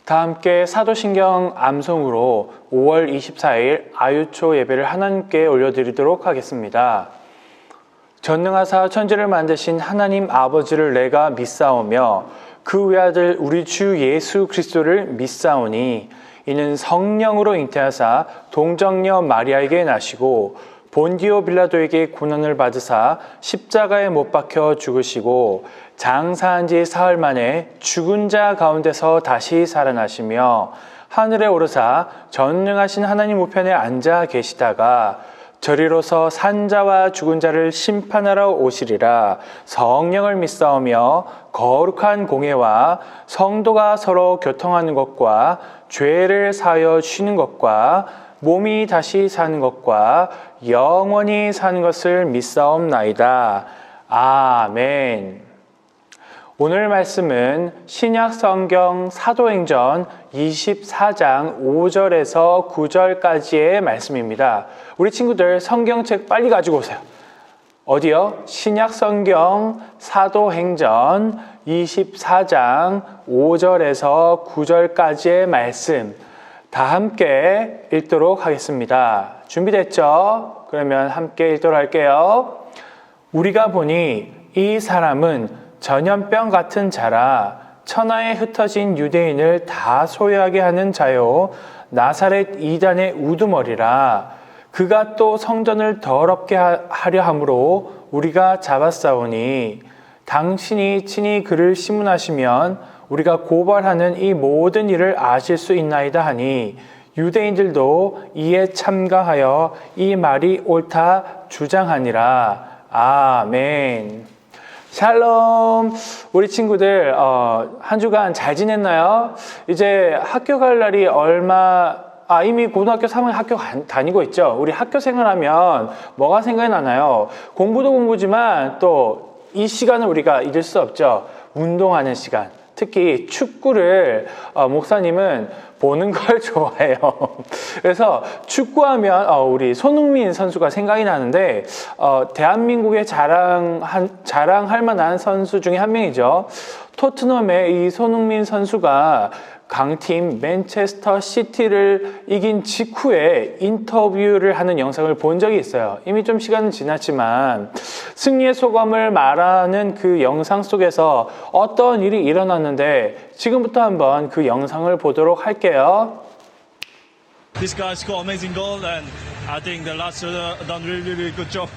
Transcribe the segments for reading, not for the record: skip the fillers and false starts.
다 함께 사도신경 암송으로 5월 24일 아유초 예배를 하나님께 올려드리도록 하겠습니다. 전능하사 천지를 만드신 하나님 아버지를 내가 믿사오며 그 외아들 우리 주 예수 그리스도를 믿사오니 이는 성령으로 잉태하사 동정녀 마리아에게 나시고 본디오 빌라도에게 고난을 받으사 십자가에 못 박혀 죽으시고 장사한 지 사흘 만에 죽은 자 가운데서 다시 살아나시며 하늘에 오르사 전능하신 하나님 우편에 앉아 계시다가 저리로서 산자와 죽은 자를 심판하러 오시리라. 성령을 믿사오며 거룩한 공회와 성도가 서로 교통하는 것과 죄를 사하여 쉬는 것과 몸이 다시 사는 것과 영원히 사는 것을 믿사옵나이다. 아멘. 오늘 말씀은 신약 성경 사도행전 24장 5절에서 9절까지의 말씀입니다. 우리 친구들 성경책 빨리 가지고 오세요. 어디요? 신약 성경 사도행전 24장 5절에서 9절까지의 말씀 다 함께 읽도록 하겠습니다. 준비됐죠? 그러면 함께 읽도록 할게요. 우리가 보니 이 사람은 전염병 같은 자라 천하에 흩어진 유대인을 다 소유하게 하는 자요 나사렛 이단의 우두머리라. 그가 또 성전을 더럽게 하려 함으로 우리가 잡았사오니 당신이 친히 그를 심문하시면 우리가 고발하는 이 모든 일을 아실 수 있나이다 하니 유대인들도 이에 참가하여 이 말이 옳다 주장하니라. 아멘. 샬롬. 우리 친구들 한 주간 잘 지냈나요? 이제 학교 갈 날이 이미 고등학교 3학년 학교 다니고 있죠. 우리 학교 생활하면 뭐가 생각이 나나요? 공부도 공부지만 또 이 시간을 우리가 잊을 수 없죠. 운동하는 시간. 특히 축구를 목사님은 보는 걸 좋아해요. 그래서 축구하면 우리 손흥민 선수가 생각이 나는데 대한민국의 자랑할 만한 선수 중에 한 명이죠. 토트넘의 이 손흥민 선수가 강팀 맨체스터 시티를 이긴 직후에 인터뷰를 하는 영상을 본 적이 있어요. 이미 좀 시간은 지났지만 승리의 소감을 말하는 그 영상 속에서 어떤 일이 일어났는데 지금부터 한번 그 영상을 보도록 할게요. This guy scored amazing goal and I think the lads done really good job.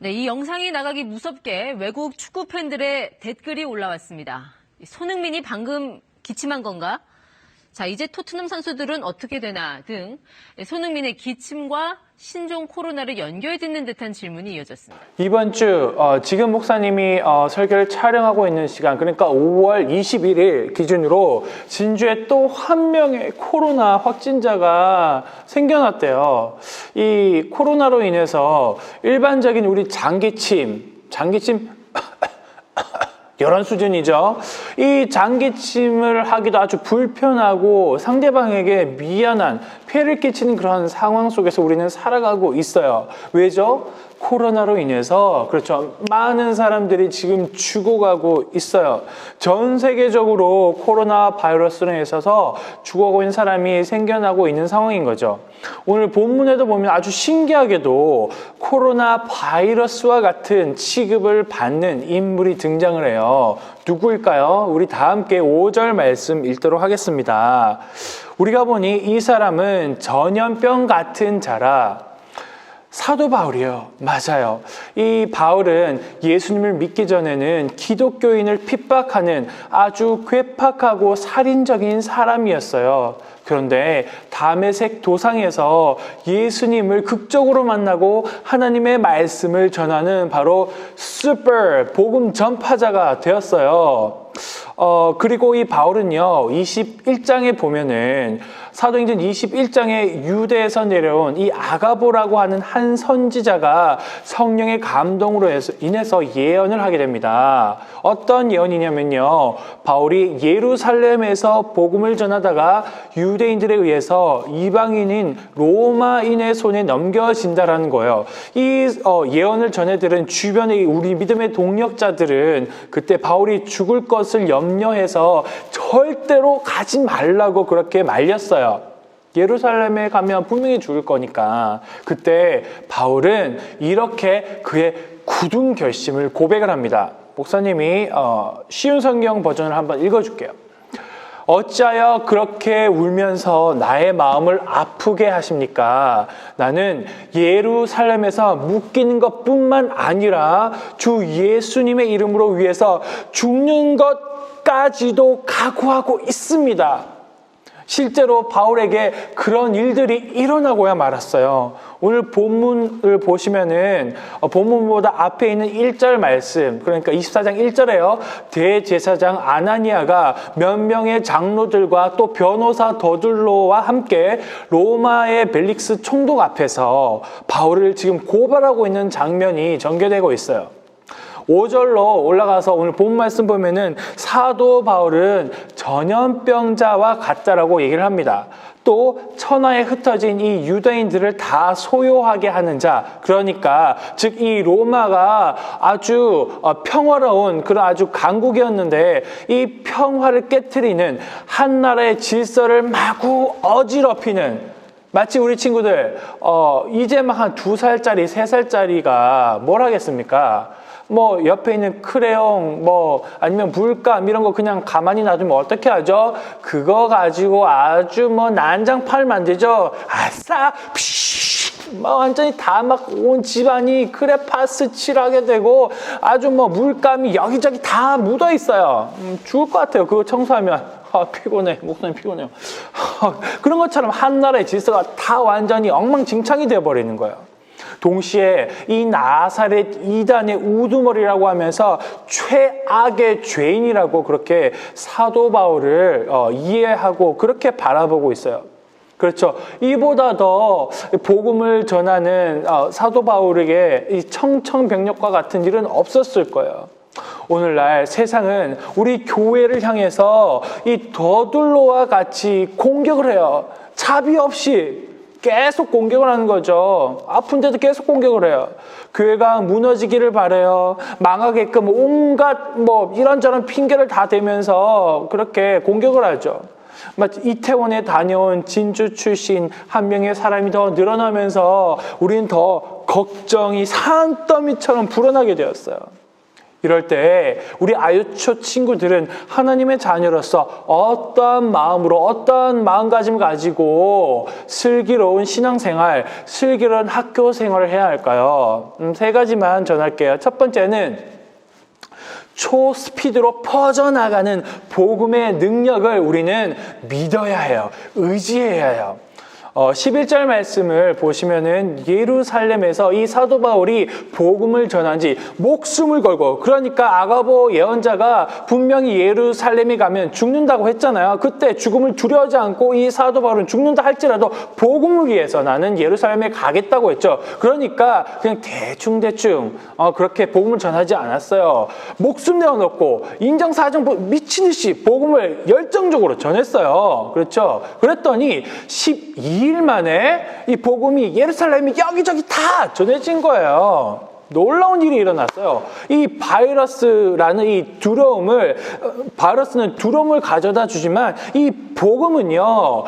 네, 이 영상이 나가기 무섭게 외국 축구 팬들의 댓글이 올라왔습니다. 손흥민이 방금 기침한 건가? 자, 이제 토트넘 선수들은 어떻게 되나 등 손흥민의 기침과 신종 코로나를 연결짓는 듯한 질문이 이어졌습니다. 이번 주 지금 목사님이 설교를 촬영하고 있는 시간, 그러니까 5월 21일 기준으로 진주에 또 한 명의 코로나 확진자가 생겨났대요. 이 코로나로 인해서 일반적인 우리 장기침 이런 수준이죠. 이 장기침을 하기도 아주 불편하고 상대방에게 미안한 피해를 끼치는 그런 상황 속에서 우리는 살아가고 있어요. 왜죠? 코로나로 인해서 그렇죠. 많은 사람들이 지금 죽어가고 있어요. 전 세계적으로 코로나 바이러스로 인해서 죽어가고 있는 사람이 생겨나고 있는 상황인 거죠. 오늘 본문에도 보면 아주 신기하게도 코로나 바이러스와 같은 취급을 받는 인물이 등장을 해요. 누구일까요? 우리 다 함께 5절 말씀 읽도록 하겠습니다. 우리가 보니 이 사람은 전염병 같은 자라. 사도 바울이에요. 맞아요. 이 바울은 예수님을 믿기 전에는 기독교인을 핍박하는 아주 괴팍하고 살인적인 사람이었어요. 그런데 다메섹 도상에서 예수님을 극적으로 만나고 하나님의 말씀을 전하는 바로 슈퍼 복음 전파자가 되었어요. 그리고 이 바울은요, 21장에 보면은 사도행전 21장에 유대에서 내려온 이 아가보라고 하는 한 선지자가 성령의 감동으로 인해서 예언을 하게 됩니다. 어떤 예언이냐면요. 바울이 예루살렘에서 복음을 전하다가 유대인들에 의해서 이방인인 로마인의 손에 넘겨진다라는 거예요. 이 예언을 전해들은 주변의 우리 믿음의 동력자들은 그때 바울이 죽을 것을 염려해서 절대로 가지 말라고 그렇게 말렸어요. 예루살렘에 가면 분명히 죽을 거니까. 그때 바울은 이렇게 그의 굳은 결심을 고백을 합니다. 목사님이 쉬운 성경 버전을 한번 읽어줄게요. 어찌하여 그렇게 울면서 나의 마음을 아프게 하십니까? 나는 예루살렘에서 묶이는 것뿐만 아니라 주 예수님의 이름으로 위해서 죽는 것까지도 각오하고 있습니다. 실제로 바울에게 그런 일들이 일어나고야 말았어요. 오늘 본문을 보시면은 본문보다 앞에 있는 1절 말씀, 그러니까 24장 1절에요. 대제사장 아나니아가 몇 명의 장로들과 또 변호사 더둘로와 함께 로마의 벨릭스 총독 앞에서 바울을 지금 고발하고 있는 장면이 전개되고 있어요. 5절로 올라가서 오늘 본 말씀 보면은 사도 바울은 전염병자와 같다라고 얘기를 합니다. 또 천하에 흩어진 이 유대인들을 다 소요하게 하는 자, 그러니까 즉 이 로마가 아주 평화로운 그런 아주 강국이었는데 이 평화를 깨트리는 한 나라의 질서를 마구 어지럽히는, 마치 우리 친구들 이제 막 한 2살짜리 3살짜리가 뭘 하겠습니까? 뭐 옆에 있는 크레용 뭐 아니면 물감 이런 거 그냥 가만히 놔두면 어떻게 하죠? 그거 가지고 아주 뭐 난장판을 만들죠. 아싸 막 완전히 다 막 온 집안이 크레파스 칠하게 되고 아주 뭐 물감이 여기저기 다 묻어 있어요. 죽을 것 같아요. 그거 청소하면. 피곤해. 목사님 피곤해요. 그런 것처럼 한 나라의 질서가 다 완전히 엉망진창이 되어버리는 거예요. 동시에 이 나사렛 이단의 우두머리라고 하면서 최악의 죄인이라고 그렇게 사도 바울을 이해하고 그렇게 바라보고 있어요. 그렇죠. 이보다 더 복음을 전하는 사도 바울에게 이 청천벽력과 같은 일은 없었을 거예요. 오늘날 세상은 우리 교회를 향해서 이 더둘로와 같이 공격을 해요. 차비 없이 계속 공격을 하는 거죠. 아픈데도 계속 공격을 해요. 교회가 무너지기를 바라요. 망하게끔 온갖 뭐 이런저런 핑계를 다 대면서 그렇게 공격을 하죠. 이태원에 다녀온 진주 출신 한 명의 사람이 더 늘어나면서 우리는 더 걱정이 산더미처럼 불어나게 되었어요. 이럴 때 우리 아유초 친구들은 하나님의 자녀로서 어떠한 마음으로 어떠한 마음가짐을 가지고 슬기로운 신앙생활, 슬기로운 학교 생활을 해야 할까요? 3가지만 전할게요. 첫 번째는 초스피드로 퍼져나가는 복음의 능력을 우리는 믿어야 해요. 의지해야 해요. 11절 말씀을 보시면은 예루살렘에서 이 사도 바울이 복음을 전한 지 목숨을 걸고, 그러니까 아가보 예언자가 분명히 예루살렘에 가면 죽는다고 했잖아요. 그때 죽음을 두려워하지 않고 이 사도 바울은 죽는다 할지라도 복음을 위해서 나는 예루살렘에 가겠다고 했죠. 그러니까 그냥 대충 그렇게 복음을 전하지 않았어요. 목숨 내어놓고 인정사정 미친 듯이 복음을 열정적으로 전했어요. 그렇죠? 그랬더니 12일 만에 이 복음이 예루살렘이 여기저기 다 전해진 거예요. 놀라운 일이 일어났어요. 이 바이러스라는 이 두려움을, 바이러스는 두려움을 가져다 주지만 이 복음은요,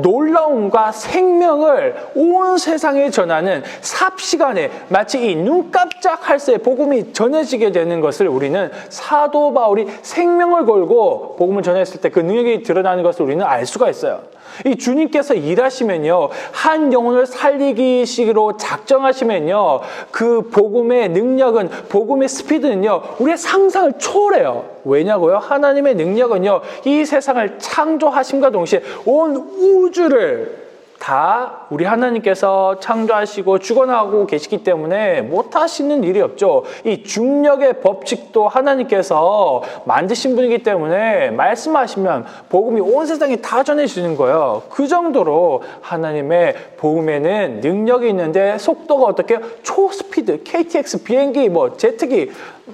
놀라움과 생명을 온 세상에 전하는 삽시간에 마치 이 눈 깜짝할 새에 복음이 전해지게 되는 것을 우리는 사도 바울이 생명을 걸고 복음을 전했을 때 그 능력이 드러나는 것을 우리는 알 수가 있어요. 이 주님께서 일하시면요, 한 영혼을 살리기식으로 작정하시면요, 그 복음의 능력은, 복음의 스피드는요, 우리의 상상을 초월해요. 왜냐고요? 하나님의 능력은요, 이 세상을 창조하심과 동시에 온 우주를 다 우리 하나님께서 창조하시고 주관하고 계시기 때문에 못하시는 일이 없죠. 이 중력의 법칙도 하나님께서 만드신 분이기 때문에 말씀하시면 복음이 온 세상에 다 전해지는 거예요. 그 정도로 하나님의 복음에는 능력이 있는데 속도가 어떻게 초스피드, KTX 비행기, 제트기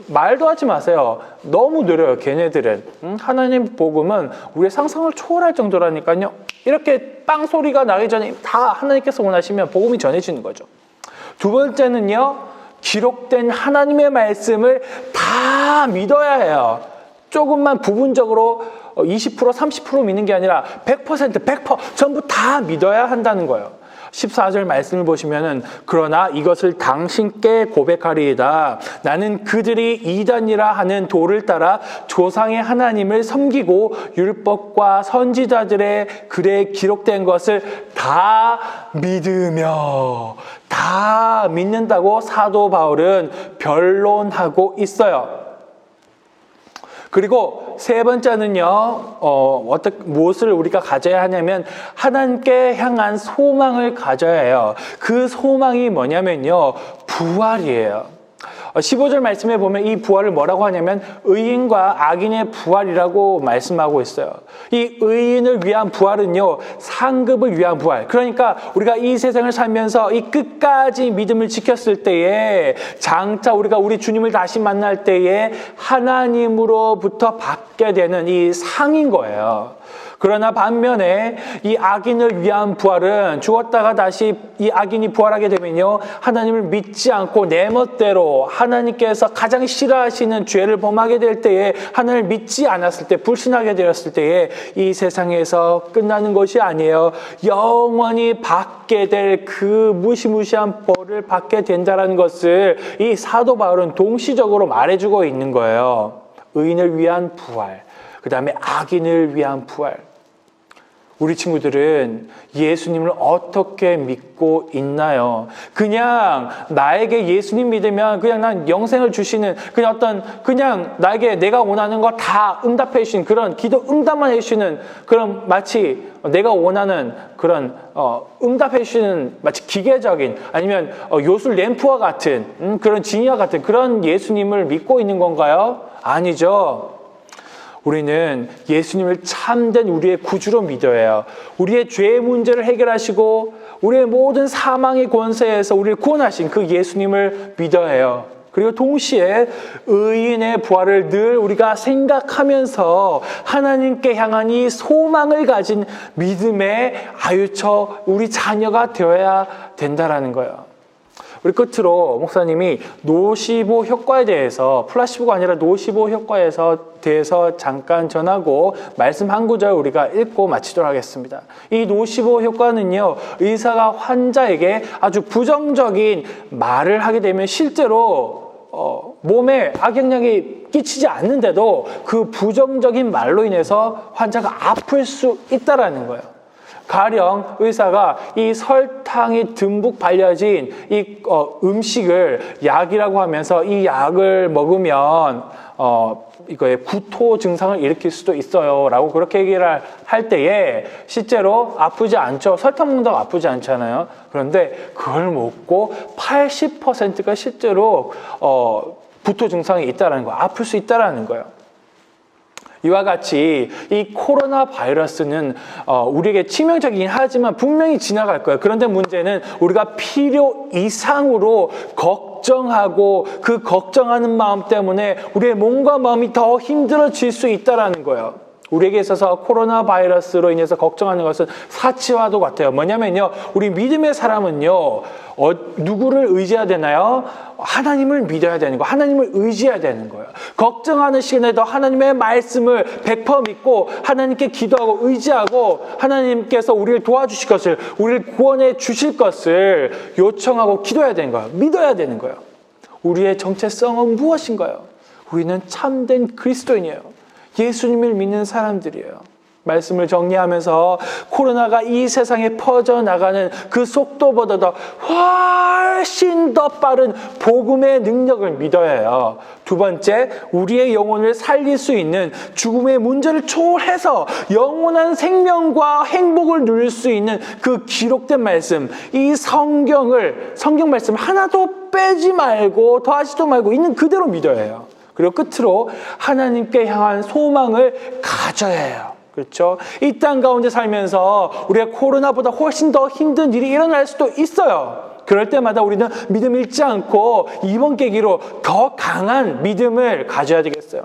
말도 하지 마세요. 너무 느려요, 걔네들은. 하나님 복음은 우리의 상상을 초월할 정도라니까요. 이렇게 빵 소리가 나기 전에 다 하나님께서 원하시면 복음이 전해지는 거죠. 두 번째는요, 기록된 하나님의 말씀을 다 믿어야 해요. 조금만 부분적으로 20%, 30% 믿는 게 아니라 100%, 100% 전부 다 믿어야 한다는 거예요. 14절 말씀을 보시면은 그러나 이것을 당신께 고백하리이다. 나는 그들이 이단이라 하는 도를 따라 조상의 하나님을 섬기고 율법과 선지자들의 글에 기록된 것을 다 믿으며 다 믿는다고 사도 바울은 변론하고 있어요. 그리고 세 번째는요, 무엇을 우리가 가져야 하냐면, 하나님께 향한 소망을 가져야 해요. 그 소망이 뭐냐면요, 부활이에요. 15절 말씀에 보면 이 부활을 뭐라고 하냐면, 의인과 악인의 부활이라고 말씀하고 있어요. 이 의인을 위한 부활은요, 상급을 위한 부활. 그러니까 우리가 이 세상을 살면서 이 끝까지 믿음을 지켰을 때에, 장차 우리가 우리 주님을 다시 만날 때에 하나님으로부터 받게 되는 이 상인 거예요. 그러나 반면에 이 악인을 위한 부활은 죽었다가 다시 이 악인이 부활하게 되면요, 하나님을 믿지 않고 내 멋대로 하나님께서 가장 싫어하시는 죄를 범하게 될 때에, 하나님을 믿지 않았을 때, 불신하게 되었을 때에 이 세상에서 끝나는 것이 아니에요. 영원히 받게 될 그 무시무시한 벌을 받게 된다는 것을 이 사도 바울은 동시적으로 말해주고 있는 거예요. 의인을 위한 부활, 그 다음에 악인을 위한 부활. 우리 친구들은 예수님을 어떻게 믿고 있나요? 그냥 나에게 예수님 믿으면 그냥 난 영생을 주시는 그냥 나에게 내가 원하는 거 다 응답해 주시는 그런 기도 응답만 해주시는 그런 마치 내가 원하는 그런 응답해 주시는 마치 기계적인 아니면 요술 램프와 같은 그런 지니와 같은 그런 예수님을 믿고 있는 건가요? 아니죠. 우리는 예수님을 참된 우리의 구주로 믿어야 해요. 우리의 죄의 문제를 해결하시고 우리의 모든 사망의 권세에서 우리를 구원하신 그 예수님을 믿어야 해요. 그리고 동시에 의인의 부활을 늘 우리가 생각하면서 하나님께 향한 이 소망을 가진 믿음의 아유처 우리 자녀가 되어야 된다라는 거예요. 우리 끝으로 목사님이 노시보 효과에 대해서, 플라시보가 아니라 노시보 효과에 대해서 잠깐 전하고 말씀 한 구절 우리가 읽고 마치도록 하겠습니다. 이 노시보 효과는요, 의사가 환자에게 아주 부정적인 말을 하게 되면 실제로 몸에 악영향이 끼치지 않는데도 그 부정적인 말로 인해서 환자가 아플 수 있다라는 거예요. 가령 의사가 이 설탕이 듬뿍 발려진 이 음식을 약이라고 하면서 이 약을 먹으면 이거의 구토 증상을 일으킬 수도 있어요 라고 그렇게 얘기를 할 때에 실제로 아프지 않죠. 설탕 먹는다고 아프지 않잖아요. 그런데 그걸 먹고 80%가 실제로 구토 증상이 있다는 거예요. 아플 수 있다는 거예요. 이와 같이 이 코로나 바이러스는 우리에게 치명적이긴 하지만 분명히 지나갈 거예요. 그런데 문제는 우리가 필요 이상으로 걱정하고 그 걱정하는 마음 때문에 우리의 몸과 마음이 더 힘들어질 수 있다는 거예요. 우리에게 있어서 코로나 바이러스로 인해서 걱정하는 것은 사치와도 같아요. 뭐냐면요, 우리 믿음의 사람은요, 누구를 의지해야 되나요? 하나님을 믿어야 되는 거예요. 하나님을 의지해야 되는 거예요. 걱정하는 시간에도 하나님의 말씀을 100% 믿고 하나님께 기도하고 의지하고 하나님께서 우리를 도와주실 것을, 우리를 구원해 주실 것을 요청하고 기도해야 되는 거예요. 믿어야 되는 거예요. 우리의 정체성은 무엇인가요? 우리는 참된 그리스도인이에요. 예수님을 믿는 사람들이에요. 말씀을 정리하면서 코로나가 이 세상에 퍼져나가는 그 속도보다도 훨씬 더 빠른 복음의 능력을 믿어야 해요. 두 번째, 우리의 영혼을 살릴 수 있는 죽음의 문제를 초월해서 영원한 생명과 행복을 누릴 수 있는 그 기록된 말씀, 이 성경 말씀 하나도 빼지 말고 더하지도 말고 있는 그대로 믿어야 해요. 그리고 끝으로 하나님께 향한 소망을 가져야 해요. 그렇죠? 이 땅 가운데 살면서 우리가 코로나보다 훨씬 더 힘든 일이 일어날 수도 있어요. 그럴 때마다 우리는 믿음 잃지 않고 이번 계기로 더 강한 믿음을 가져야 되겠어요.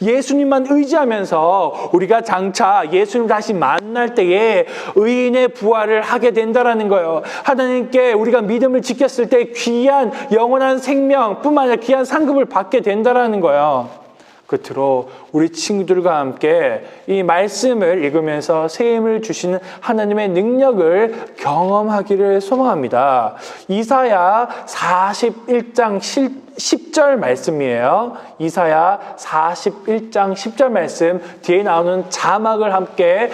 예수님만 의지하면서 우리가 장차 예수님 다시 만날 때에 의인의 부활을 하게 된다라는 거예요. 하나님께 우리가 믿음을 지켰을 때 귀한 영원한 생명뿐만 아니라 귀한 상급을 받게 된다라는 거예요. 끝으로 우리 친구들과 함께 이 말씀을 읽으면서 새 힘을 주시는 하나님의 능력을 경험하기를 소망합니다. 이사야 41장 10절 말씀이에요. 이사야 41장 10절 말씀 뒤에 나오는 자막을 함께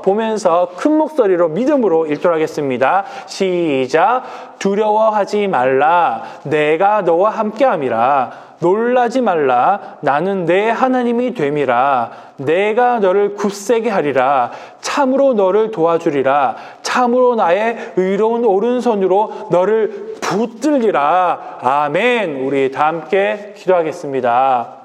보면서 큰 목소리로 믿음으로 읽도록 하겠습니다. 시작. 두려워하지 말라. 내가 너와 함께함이라. 놀라지 말라. 나는 내 하나님이 됨이라. 내가 너를 굳세게 하리라. 참으로 너를 도와주리라. 참으로 나의 의로운 오른손으로 너를 붙들리라. 아멘. 우리 다 함께 기도하겠습니다.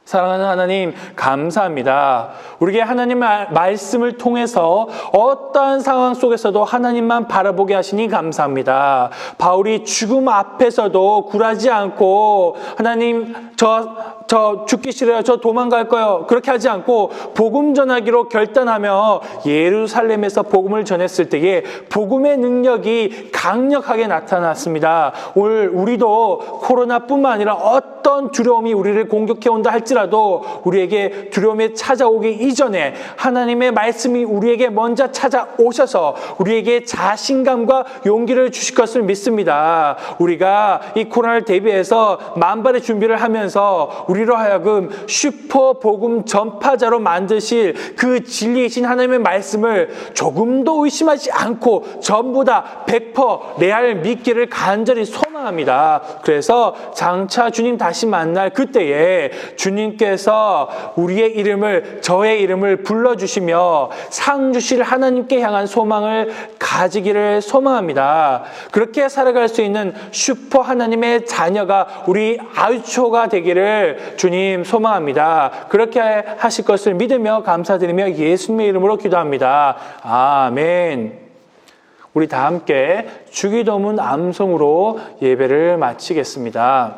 사랑하는 하나님, 감사합니다. 우리에게 하나님의 말씀을 통해서 어떠한 상황 속에서도 하나님만 바라보게 하시니 감사합니다. 바울이 죽음 앞에서도 굴하지 않고 하나님 저 죽기 싫어요. 저 도망갈 거예요. 그렇게 하지 않고 복음 전하기로 결단하며 예루살렘에서 복음을 전했을 때에 복음의 능력이 강력하게 나타났습니다. 오늘 우리도 코로나뿐만 아니라 어떤 두려움이 우리를 공격해 온다 할지라도 우리에게 두려움이 찾아오기 이전에 하나님의 말씀이 우리에게 먼저 찾아오셔서 우리에게 자신감과 용기를 주실 것을 믿습니다. 우리가 이 코로나를 대비해서 만발의 준비를 하면서 우리로 하여금 슈퍼 복음 전파자로 만드실 그 진리이신 하나님의 말씀을 조금도 의심하지 않고 전부 다 100% 레알 믿기를 간절히 소망합니다. 그래서 장차 주님 다시 만날 그때에 주님께서 우리의 이름을, 저의 이름을 불러주시며 상 주실 하나님께 향한 소망을 가지기를 소망합니다. 그렇게 살아갈 수 있는 슈퍼 하나님의 자녀가 우리 아유초가 되기를 주님 소망합니다. 그렇게 하실 것을 믿으며 감사드리며 예수님의 이름으로 기도합니다. 아멘. 우리 다 함께 주기도문 암송으로 예배를 마치겠습니다.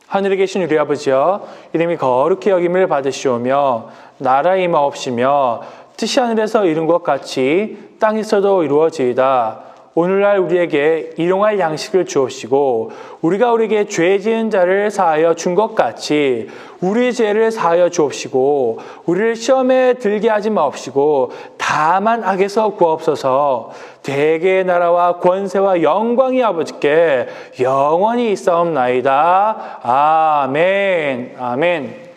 하늘에 계신 우리 아버지여, 이름이 거룩히 여김을 받으시오며 나라 임하옵시며 뜻이 하늘에서 이룬 것 같이 땅에서도 이루어지이다. 오늘날 우리에게 일용할 양식을 주옵시고 우리가 우리에게 죄 지은 자를 사하여 준 것 같이 우리 죄를 사하여 주옵시고 우리를 시험에 들게 하지 마옵시고 다만 악에서 구하옵소서. 대개의 나라와 권세와 영광이 아버지께 영원히 있사옵나이다. 아멘. 아멘.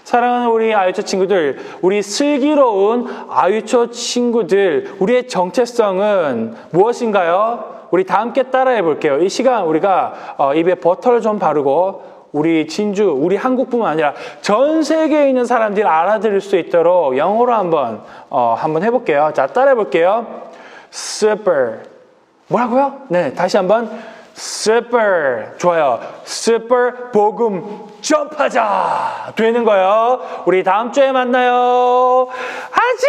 사랑하는 우리 아유초 친구들, 우리 슬기로운 아유초 친구들, 우리의 정체성은 무엇인가요? 우리 다 함께 따라해 볼게요. 이 시간 우리가 입에 버터를 좀 바르고 우리 진주, 우리 한국뿐만 아니라 전 세계에 있는 사람들이 알아들을 수 있도록 영어로 한번 해볼게요. 자, 따라해 볼게요. Super. 뭐라고요? 네, 다시 한번. Super. 좋아요. Super 복음 전파자 되는 거예요. 우리 다음 주에 만나요. 하자!